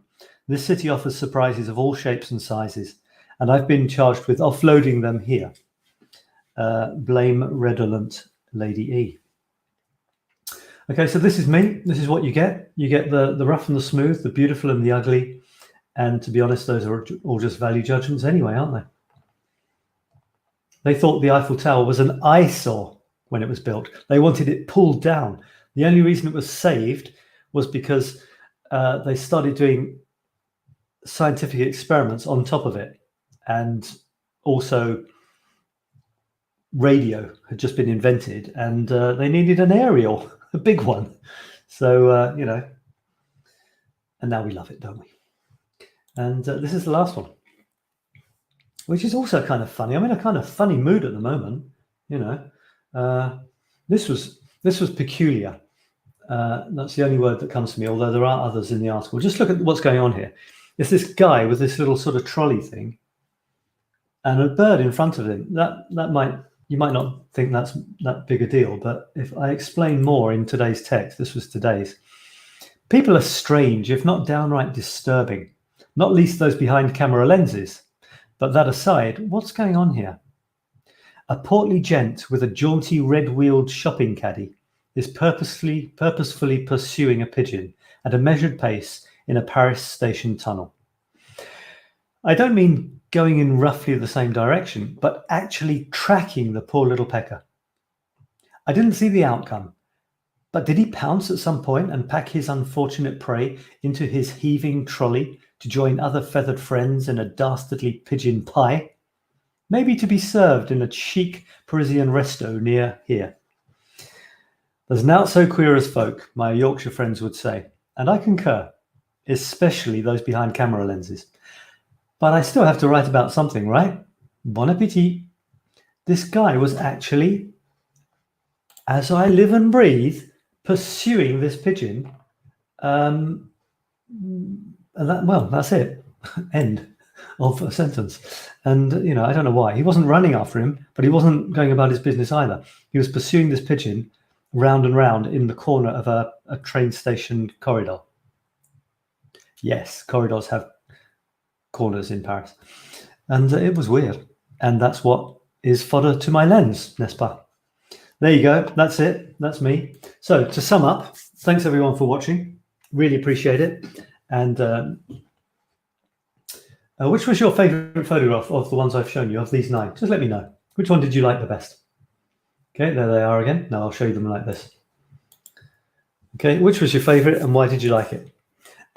This city offers surprises of all shapes and sizes, and I've been charged with offloading them here. Blame redolent Lady E. Okay, so this is me. This is what you get. You get the rough and the smooth, the beautiful and the ugly. And to be honest, those are all just value judgments anyway, aren't they? They thought the Eiffel Tower was an eyesore when it was built. They wanted it pulled down. The only reason it was saved was because they started doing scientific experiments on top of it. And also radio had just been invented and they needed an aerial, a big one. So, you know, and now we love it, don't we? And this is the last one, which is also kind of funny. I'm in a kind of funny mood at the moment, you know. This was peculiar. That's the only word that comes to me, although there are others in the article. Just look at what's going on here. It's this guy with this little sort of trolley thing and a bird in front of him. You might not think that's that big a deal, but if I explain more in today's text, this was today's. People are strange, if not downright disturbing, not least those behind camera lenses. But that aside, what's going on here? A portly gent with a jaunty red-wheeled shopping caddy is purposefully pursuing a pigeon at a measured pace in a Paris station tunnel. I don't mean going in roughly the same direction, but actually tracking the poor little pecker. I didn't see the outcome, but did he pounce at some point and pack his unfortunate prey into his heaving trolley to join other feathered friends in a dastardly pigeon pie? Maybe to be served in a chic Parisian resto near here. There's nought so queer as folk, my Yorkshire friends would say, and I concur, especially those behind camera lenses. But I still have to write about something, right? Bon appetit. This guy was actually, as I live and breathe, pursuing this pigeon. And that's it. End of a sentence. And, you know, I don't know why. He wasn't running after him, but he wasn't going about his business either. He was pursuing this pigeon round and round in the corner of a train station corridor. Yes, corridors have corners in Paris. And it was weird. And that's what is fodder to my lens, n'est-ce pas? There you go. That's it. That's me. So to sum up, thanks everyone for watching. Really appreciate it. And which was your favorite photograph of the ones I've shown you, of these 9? Just let me know. Which one did you like the best? Okay, there they are again. Now I'll show you them like this. Okay, which was your favorite and why did you like it?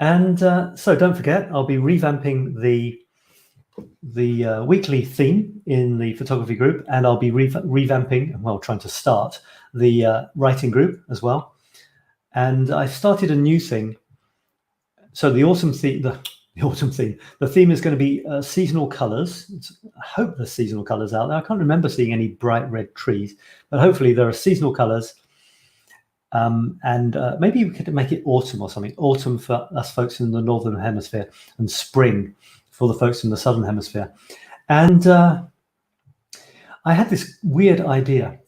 And so don't forget, I'll be revamping the weekly theme in the photography group, and I'll be revamping, well, trying to start the writing group as well. And I started a new thing. So the autumn theme, the theme is going to be seasonal colors. I hope there's seasonal colors out there. I can't remember seeing any bright red trees, but hopefully there are seasonal colors. And maybe we could make it autumn or something. Autumn for us folks in the northern hemisphere, and spring for the folks in the southern hemisphere. And I had this weird idea.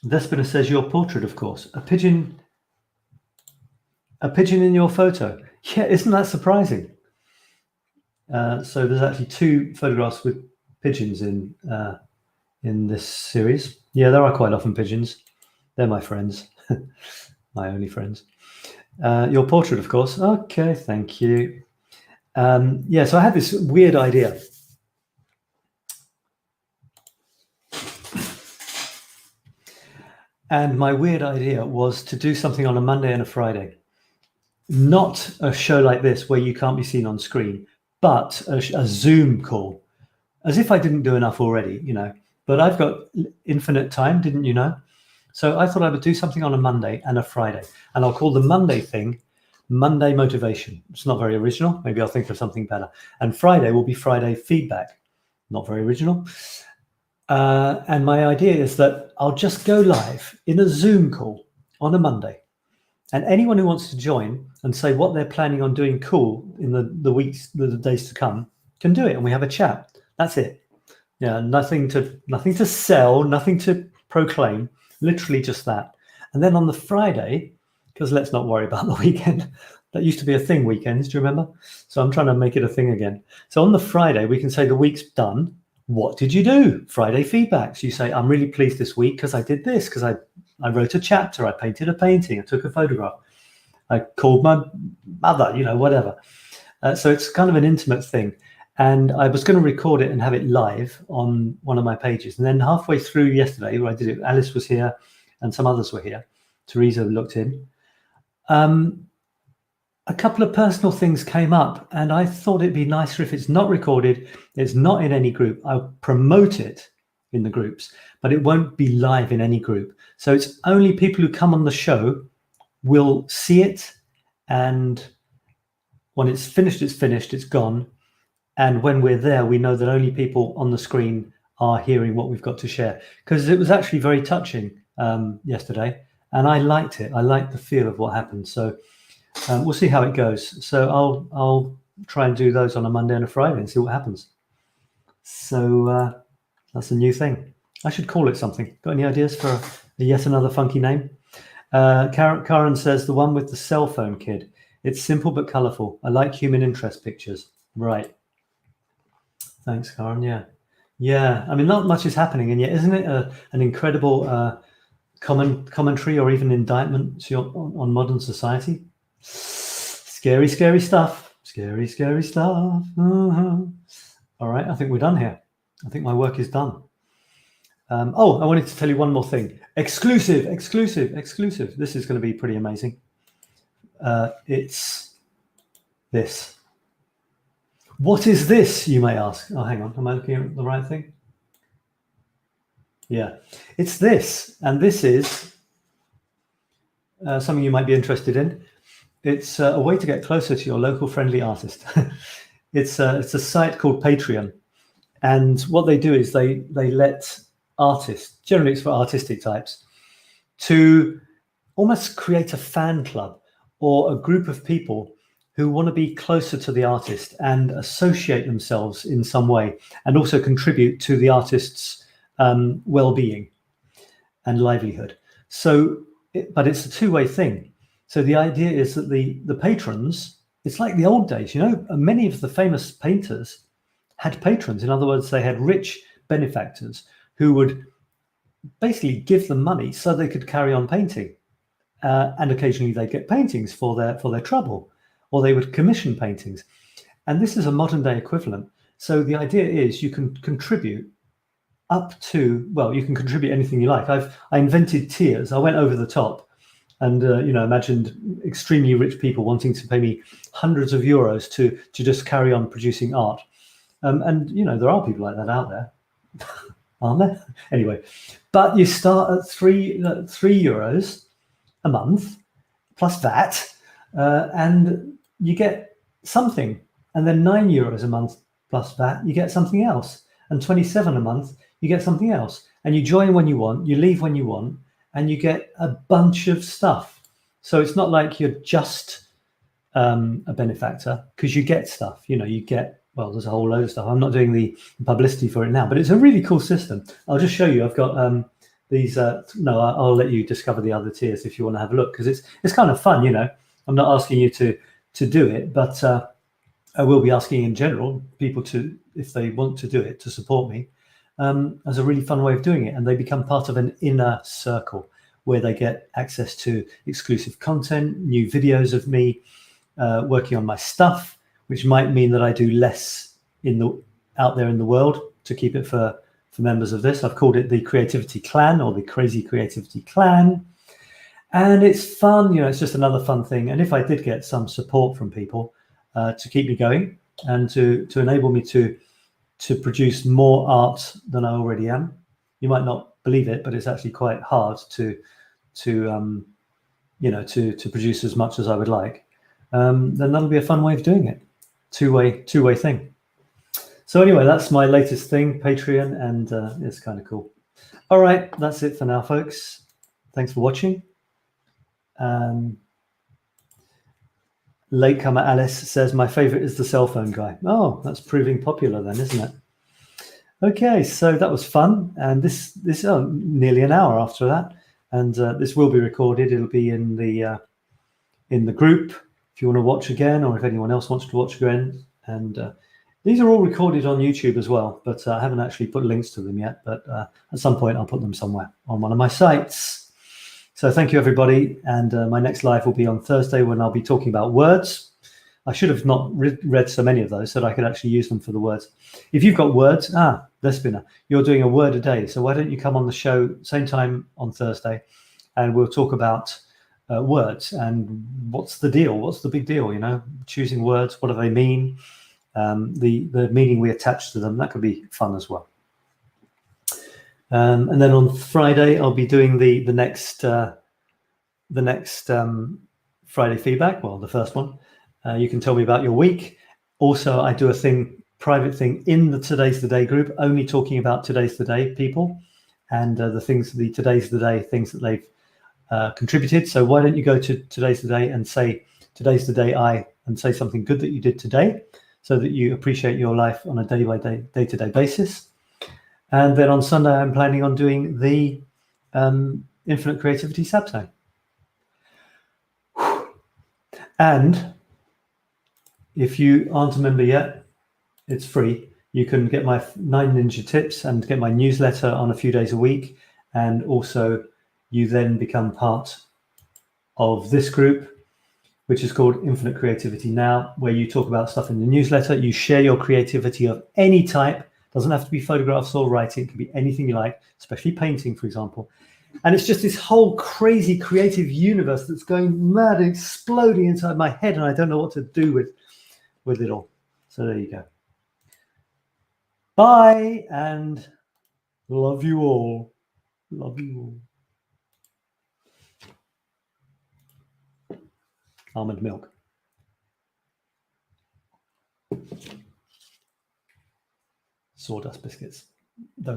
Despina says, your portrait, of course. A pigeon A pigeon in your photo. Yeah, isn't that surprising? So there's actually 2 photographs with pigeons in this series. Yeah, there are quite often pigeons. They're my friends, my only friends. Your portrait, of course. Okay, thank you. Yeah, so I had this weird idea. And my weird idea was to do something on a Monday and a Friday. Not a show like this where you can't be seen on screen, but a Zoom call. As if I didn't do enough already, But I've got infinite time, didn't you know? So I thought I would do something on a Monday and a Friday. And I'll call the Monday thing Monday Motivation. It's not very original. Maybe I'll think of something better. And Friday will be Friday Feedback. Not very original. And my idea is that I'll just go live in a Zoom call on a Monday. And anyone who wants to join and say what they're planning on doing cool in the weeks, the days to come, can do it. And we have a chat. That's it. Yeah, nothing to sell, nothing to proclaim, literally just that. And then on the Friday, because let's not worry about the weekend. That used to be a thing, weekends, do you remember? So I'm trying to make it a thing again. So on the Friday, we can say the week's done. What did you do? Friday feedbacks. You say, I'm really pleased this week because I did this, because I wrote a chapter, I painted a painting, I took a photograph, I called my mother, whatever. So it's kind of an intimate thing. And I was going to record it and have it live on one of my pages. And then halfway through yesterday, where I did it, Alice was here and some others were here. Teresa looked in. A couple of personal things came up, and I thought it'd be nicer if it's not recorded, it's not in any group. I'll promote it in the groups, but it won't be live in any group. So it's only people who come on the show will see it, and when it's finished, it's gone. And when we're there, we know that only people on the screen are hearing what we've got to share, because it was actually very touching yesterday, and I liked it. I liked the feel of what happened. So we'll see how it goes. So I'll try and do those on a Monday and a Friday and see what happens. So that's a new thing. I should call it something. Got any ideas for yet another funky name? Karen says, the one with the cell phone kid. It's simple but colourful. I like human interest pictures. Right. Thanks, Karen. Yeah. I mean, not much is happening, and yet isn't it an incredible commentary or even indictment on modern society? Scary stuff. Scary stuff. All right, I think we're done here. I think my work is done. I wanted to tell you one more thing. Exclusive. This is going to be pretty amazing. It's this. What is this, you may ask? Oh, hang on. Am I looking at the right thing? Yeah, it's this. And this is something you might be interested in. It's a way to get closer to your local friendly artist. It's a site called Patreon. And what they do is they let artists, generally it's for artistic types, to almost create a fan club or a group of people who want to be closer to the artist and associate themselves in some way, and also contribute to the artist's well-being and livelihood. But it's a two-way thing. So the idea is that the patrons, it's like the old days, many of the famous painters had patrons. In other words, they had rich benefactors who would basically give them money so they could carry on painting. And occasionally they'd get paintings for their trouble, or they would commission paintings. And this is a modern day equivalent. So the idea is you can contribute up to, well, you can contribute anything you like. I invented tiers. I went over the top and imagined extremely rich people wanting to pay me hundreds of euros to just carry on producing art. And there are people like that out there, aren't there? Anyway, but you start at three euros a month plus VAT, and you get something, and then 9 euros a month plus VAT, you get something else, and 27 a month, you get something else, and you join when you want, you leave when you want, and you get a bunch of stuff. So it's not like you're just a benefactor, because you get stuff. You get, well, there's a whole load of stuff. I'm not doing the publicity for it now, but it's a really cool system. I'll just show you. I've got these. No, I'll let you discover the other tiers if you want to have a look, because it's kind of fun. I'm not asking you to do it, but I will be asking in general people to, if they want to do it, to support me, as a really fun way of doing it. And they become part of an inner circle where they get access to exclusive content, new videos of me working on my stuff, which might mean that I do less out there in the world to keep it for members of this. I've called it the Creativity Clan, or the Crazy Creativity Clan. And it's fun, it's just another fun thing. And if I did get some support from people to keep me going and to enable me to produce more art than I already am, you might not believe it, but it's actually quite hard to produce as much as I would like. Then that'll be a fun way of doing it. Two-way thing. So anyway, that's my latest thing, Patreon, and it's kind of cool. All right, that's it for now, folks. Thanks for watching. Latecomer Alice says, my favorite is the cell phone guy. Oh, that's proving popular then, isn't it? Okay, so that was fun. And this nearly an hour after that. And this will be recorded. It'll be in the group if you want to watch again, or if anyone else wants to watch again. And these are all recorded on YouTube as well, but I haven't actually put links to them yet. But at some point, I'll put them somewhere on one of my sites. So thank you, everybody. And my next live will be on Thursday, when I'll be talking about words. I should have not read so many of those so that I could actually use them for the words. If you've got words, Despina, you're doing a word a day. So why don't you come on the show same time on Thursday, and we'll talk about words and what's the deal? What's the big deal? Choosing words, what do they mean? The meaning we attach to them. That could be fun as well. And then on Friday, I'll be doing the next Friday feedback. Well, the first one. You can tell me about your week. Also, I do a private thing in the Today's the Day group, only talking about Today's the Day people and the Today's the Day things that they've contributed. So why don't you go to Today's the Day and say Today's the Day and say something good that you did today, so that you appreciate your life on a day-by-day, day-to-day basis. And then on Sunday, I'm planning on doing the Infinite Creativity Saturday. And if you aren't a member yet, it's free. You can get my 9 Ninja Tips and get my newsletter on a few days a week. And also, you then become part of this group, which is called Infinite Creativity Now, where you talk about stuff in the newsletter. You share your creativity of any type. Doesn't have to be photographs or writing. It can be anything you like, especially painting, for example. And it's just this whole crazy creative universe that's going mad and exploding inside my head, and I don't know what to do with it all. So there you go. Bye, and love you all. Love you all. Almond milk. Sawdust biscuits. Don't